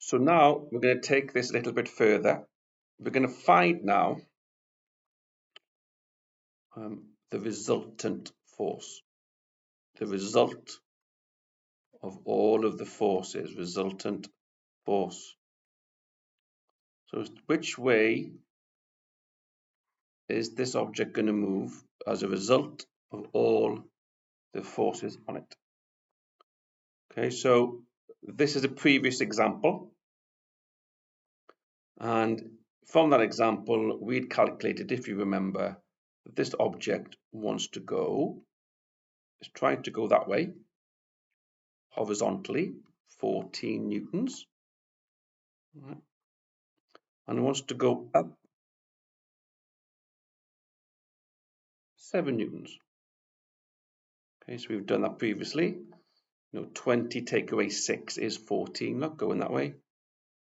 So now we're going to take this a little bit further. We're going to find now the resultant force, the result of all of the forces, resultant force. So which way is this object going to move as a result of all the forces on it? Okay, so this is a previous example. And from that example, we'd calculated, if you remember, that this object wants to go, is trying to go that way, horizontally, 14 newtons. Right. And wants to go up 7 newtons. Okay, so we've done that previously. 20 take away 6 is 14. Look, going that way.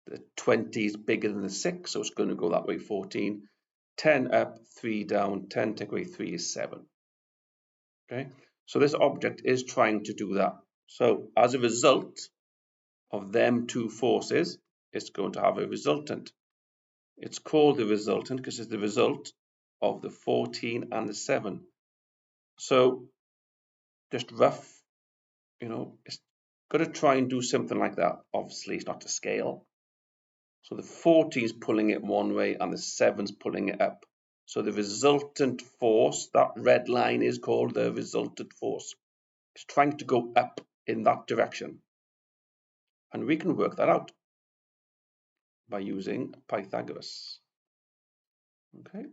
The 20 is bigger than the 6, so it's going to go that way, 14. 10 up, 3 down. 10 take away 3 is 7. Okay, so this object is trying to do that. So as a result of them two forces, it's going to have a resultant. It's called the resultant because it's the result of the 14 and the 7. So just rough, it's got to try and do something like that. Obviously, it's not to scale. So the 14 is pulling it one way and the 7 is pulling it up. So the resultant force, that red line is called the resultant force. It's trying to go up in that direction. And we can work that out by using Pythagoras. Okay,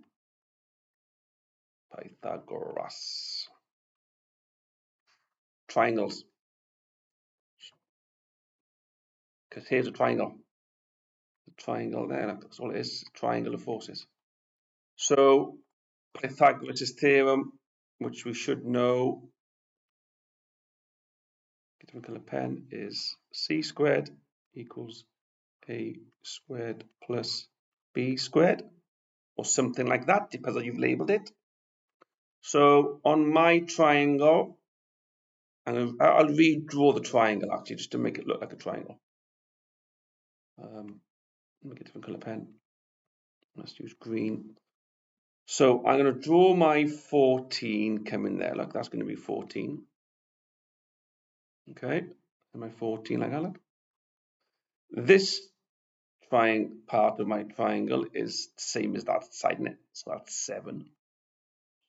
Pythagoras. Triangles. Because here's a triangle. The triangle there, that's all it is, triangle of forces. So Pythagoras' theorem, which we should know, get a colour pen, is c squared equals a squared plus b squared, or something like that, depends on how you've labelled it. So on my triangle, I'll redraw the triangle actually, just to make it look like a triangle. Let me get a different colour pen. Let's use green. So I'm going to draw my 14 coming there. Look, that's going to be 14. Okay, and my 14 like that. Look. This part of my triangle is the same as that side in it. So that's 7.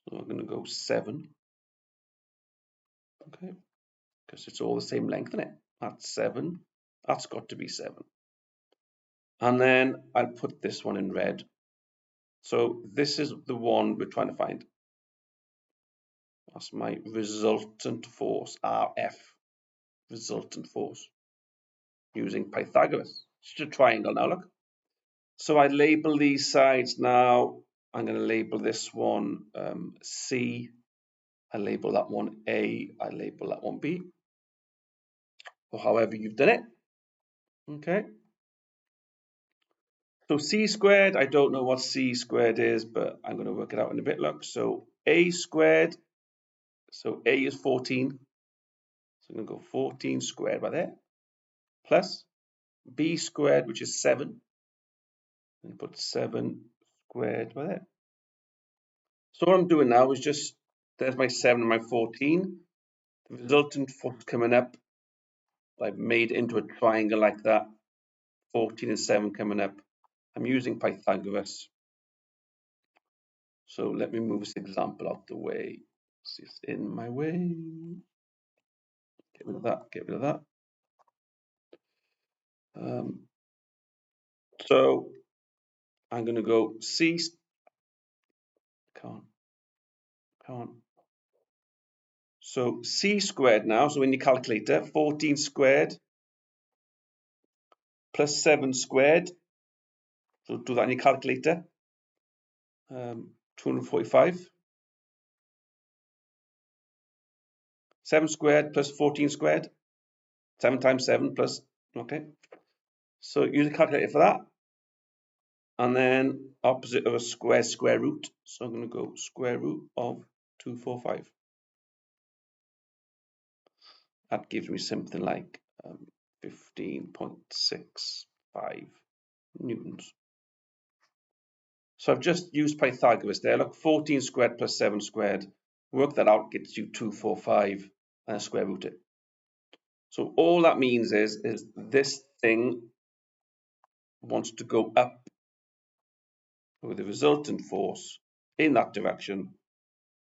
So I'm going to go 7. Okay, because it's all the same length in it. That's 7. That's got to be 7. And then I'll put this one in red. So this is the one we're trying to find. That's my resultant force, RF, resultant force, using Pythagoras. It's just a triangle now, look. So I label these sides now. I'm going to label this one C. I label that one A. I label that one B. Or however you've done it. Okay. So C squared, I don't know what C squared is, but I'm going to work it out in a bit. Look, so A squared, so A is 14. So I'm going to go 14 squared by there, plus B squared, which is 7. And put 7 squared by there. So what I'm doing now is just, there's my 7 and my 14. The resultant force coming up, I've made it into a triangle like that. 14 and 7 coming up. I'm using Pythagoras. So let me move this example out the way. It's in my way. Get rid of that, get rid of that. So I'm going to go C. Can't. So C squared now. So in your calculator, 14 squared plus 7 squared. So do that in your calculator. 245. 7 squared plus 14 squared. 7 times 7 plus, okay. So use a calculator for that. And then opposite of a square, square root. So I'm going to go square root of 245. That gives me something like 15.6. newtons. So I've just used Pythagoras there. Look, 14 squared plus 7 squared. Work that out, gets you 245, and square root it. So all that means is this thing wants to go up with a resultant force in that direction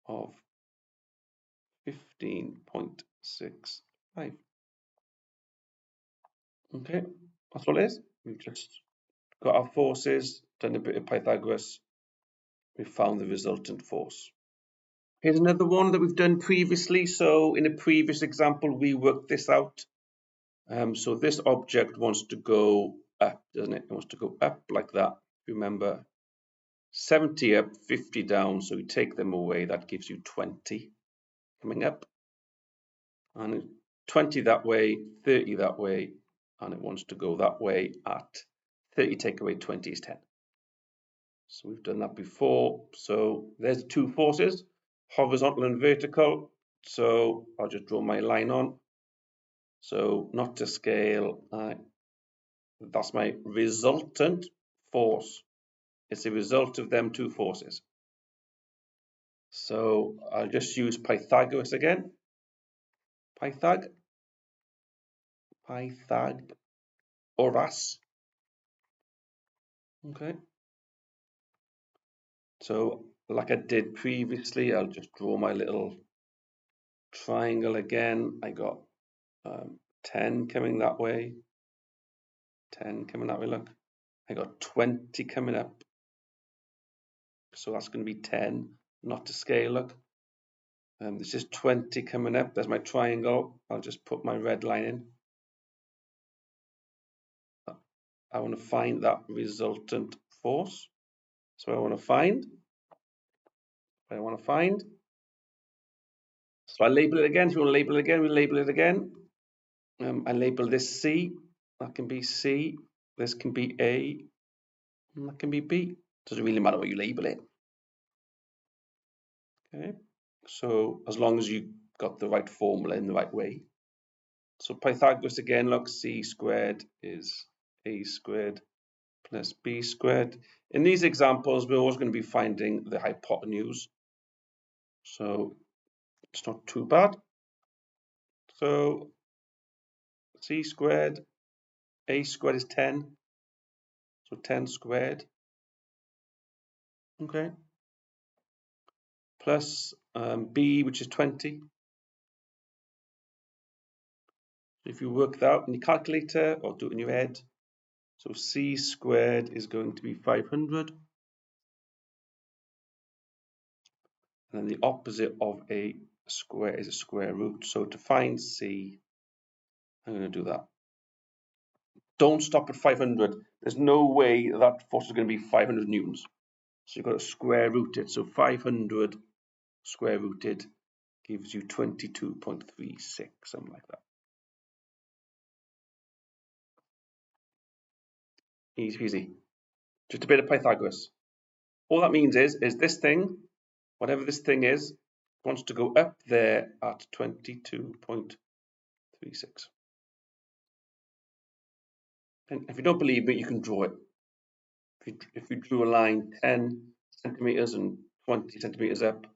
of 15.65. Okay, that's what it is. We've just got our forces, done a bit of Pythagoras, we found the resultant force. Here's another one that we've done previously. So in a previous example, we worked this out. So this object wants to go up, doesn't it? It wants to go up like that. Remember, 70 up, 50 down. So you take them away, that gives you 20 coming up. And 20 that way, 30 that way, and it wants to go that way at 30 take away 20 is 10. So we've done that before. So there's two forces, horizontal and vertical. So I'll just draw my line on. So not to scale, that's my resultant force. It's a result of them two forces. So I'll just use Pythagoras again. Pythagoras. Okay. So like I did previously, I'll just draw my little triangle again. I got 10 coming that way, 10 coming that way, look. I got 20 coming up. So that's going to be 10, not to scale, look. This is 20 coming up. There's my triangle. I'll just put my red line in. I want to find that resultant force. So I want to find. So I label it again. If you want to label it again, we label it again. I label this C. That can be C. This can be A. And that can be B. Doesn't really matter what you label it. Okay. So as long as you got the right formula in the right way. So Pythagoras again, look, C squared is A squared plus B squared. In these examples, we're always going to be finding the hypotenuse. So it's not too bad. So C squared, A squared is 10. So 10 squared. Okay. Plus B, which is 20. If you work that out in your calculator or do it in your head, so C squared is going to be 500. And then the opposite of a square is a square root. So to find C, I'm going to do that. Don't stop at 500. There's no way that force is going to be 500 newtons. So you've got to square root it. So 500 square rooted gives you 22.36, something like that. Easy peasy. Just a bit of Pythagoras. All that means is this thing, whatever this thing is, wants to go up there at 22.36. And if you don't believe me, you can draw it. If you drew a line 10 centimeters and 20 centimeters up,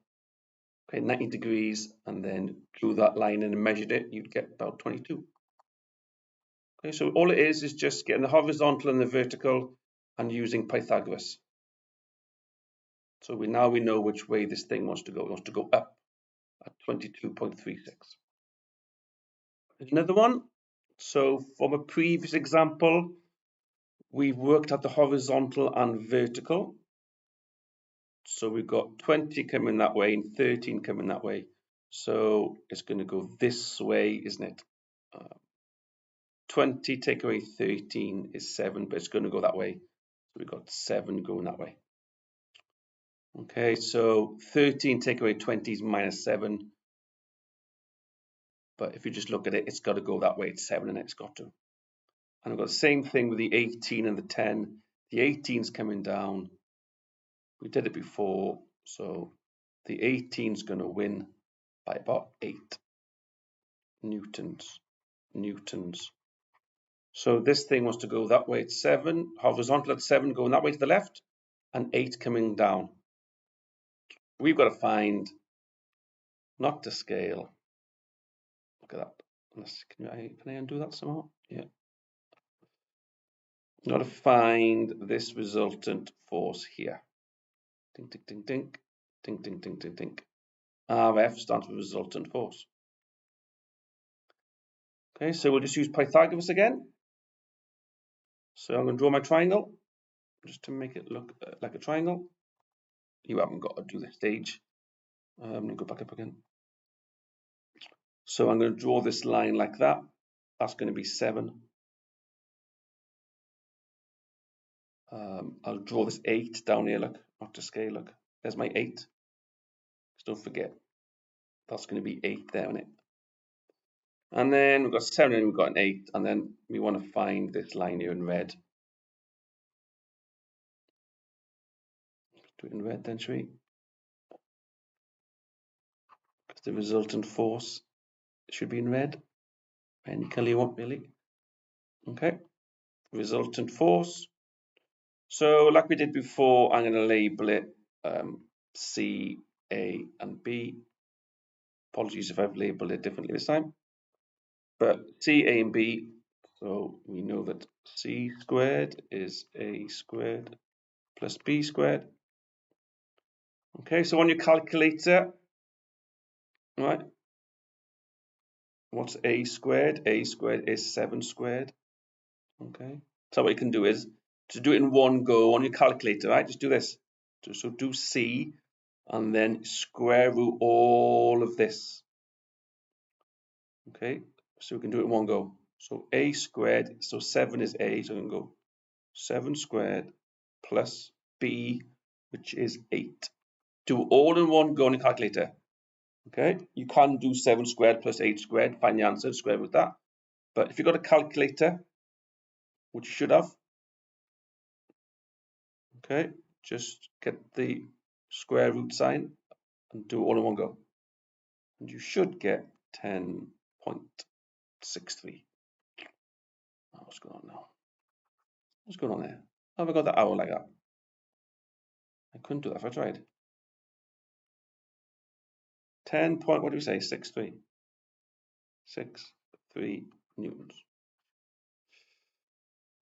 okay, 90 degrees, and then drew that line in and measured it, you'd get about 22. Okay, so all it is just getting the horizontal and the vertical and using Pythagoras. So we know which way this thing wants to go. It wants to go up at 22.36. Another one. So from a previous example, we've worked out the horizontal and vertical. So we've got 20 coming that way and 13 coming that way. So it's going to go this way, isn't it? 20 take away 13 is 7, but it's going to go that way. So we've got 7 going that way. Okay, so 13 take away 20 is minus 7. But if you just look at it, it's got to go that way. It's 7 and it's got to. And I've got the same thing with the 18 and the 10. The 18 is coming down. We did it before. So the 18 is going to win by about 8 newtons. So this thing wants to go that way at 7, horizontal at 7 going that way to the left, and 8 coming down. We've got to find, not to scale. Look at that. Can I undo that somehow? Yeah. Got to find this resultant force here. Ding, ding, ding, ding. Ding, ding, ding, ding, ding. RF stands for resultant force. Okay, so we'll just use Pythagoras again. So I'm going to draw my triangle, just to make it look like a triangle. You haven't got to do this stage. I'm going to go back up again. So I'm going to draw this line like that. That's going to be 7. I'll draw this 8 down here, look, not to scale, look. There's my 8. Just don't forget, that's going to be 8 there, isn't it? And then we've got 7 and we've got an 8, and then we want to find this line here in red. Do it in red then, shall we? Because the resultant force should be in red. Any colour you want, really. Okay, resultant force. So like we did before, I'm going to label it C, A, and B. Apologies if I've labeled it differently this time. But C, A, and B, so we know that C squared is A squared plus B squared. Okay, so on your calculator, right, what's A squared? A squared is 7 squared. Okay, so what you can do is, to do it in one go on your calculator, right, just do this. So do C, and then square root all of this. Okay, so we can do it in one go. So A squared, so 7 is A, so we can go 7 squared plus B, which is 8. Do all in one go on your calculator. Okay, you can do 7 squared plus 8 squared, find the answer, square root that. But if you've got a calculator, which you should have, okay, just get the square root sign and do it all in one go. And you should get 10.63. Oh, what's going on now? What's going on there? How have I got that hour like that? I couldn't do that if I tried. 10 point, what do we say? 6.3. 6.3 newtons.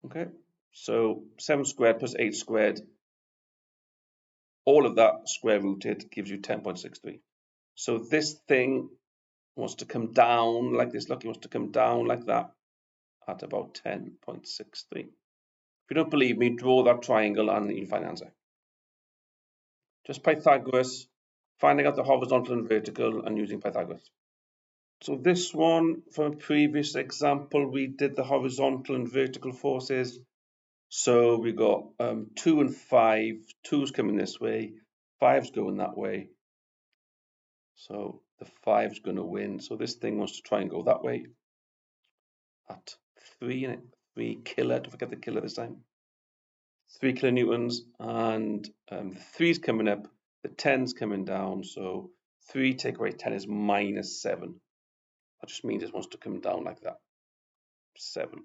Okay, so 7 squared plus 8 squared, all of that square rooted gives you 10.63. So this thing wants to come down like this. Look, it wants to come down like that at about 10.63. If you don't believe me, draw that triangle and you'll find the answer. Just Pythagoras, finding out the horizontal and vertical and using Pythagoras. So this one, from a previous example, we did the horizontal and vertical forces. So we got 2 and 5, 2's coming this way, 5's going that way. So the 5's going to win. So this thing wants to try and go that way at 3, innit? 3 kilo, don't forget the kilo this time. 3 kilonewtons, and the 3's coming up, the 10's coming down. So 3 take away 10 is minus 7. That just means it wants to come down like that. 7.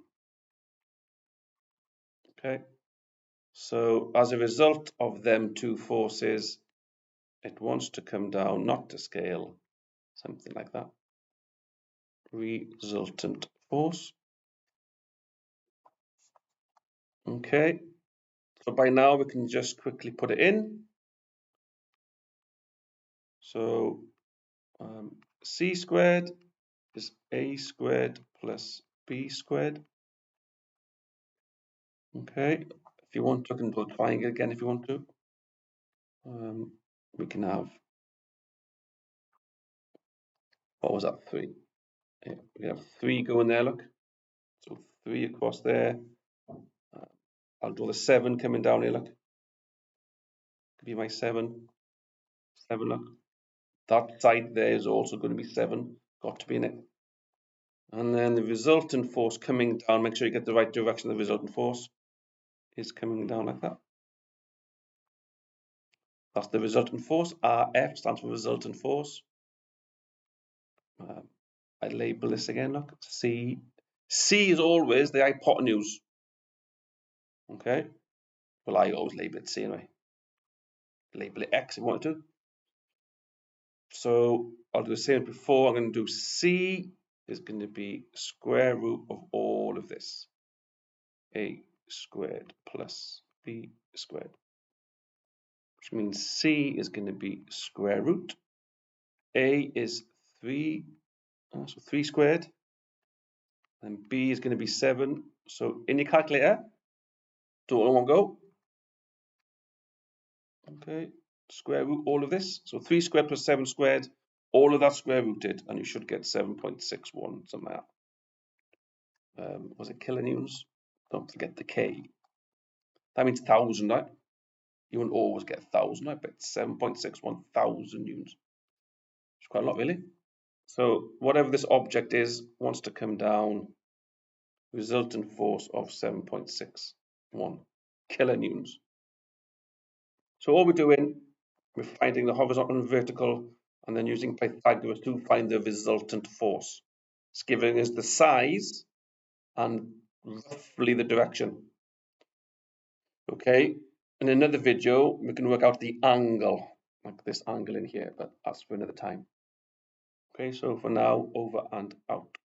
Okay. So as a result of them two forces, it wants to come down, not to scale, something like that. Resultant force. Okay. So by now we can just quickly put it in. So C squared is A squared plus B squared. Okay. If you want to, I can do a triangle again if you want to. We can have, what was that, 3? Yeah, we have 3 going there, look. So 3 across there. I'll draw the 7 coming down here, look. Could be my 7. 7, look. That side there is also going to be 7. Got to be in it. And then the resultant force coming down, make sure you get the right direction of the resultant force, is coming down like that. That's the resultant force. RF stands for resultant force. I label this again, look. C C is always the hypotenuse. Okay. Well, I always label it C anyway. Label it X if you wanted to. So I'll do the same as before. I'm going to do C is going to be square root of all of this. A squared plus B squared. Which means C is going to be square root. A is 3, so 3 squared. And B is going to be 7. So in your calculator, do it all in one go. Okay, square root all of this. So 3 squared plus 7 squared, all of that square rooted, and you should get 7.61, something like that. Was it kilonewtons? Don't forget the K. That means 1,000, right? You won't always get 1,000, right? But 7.61 thousand newtons. It's quite a lot, really. So whatever this object is wants to come down, resultant force of 7.61 kilonewtons. So all we're doing, we're finding the horizontal and vertical, and then using Pythagoras to find the resultant force. It's giving us the size and roughly the direction. Okay, in another video, we can work out the angle, like this angle in here, but that's for another time. Okay, so for now, over and out.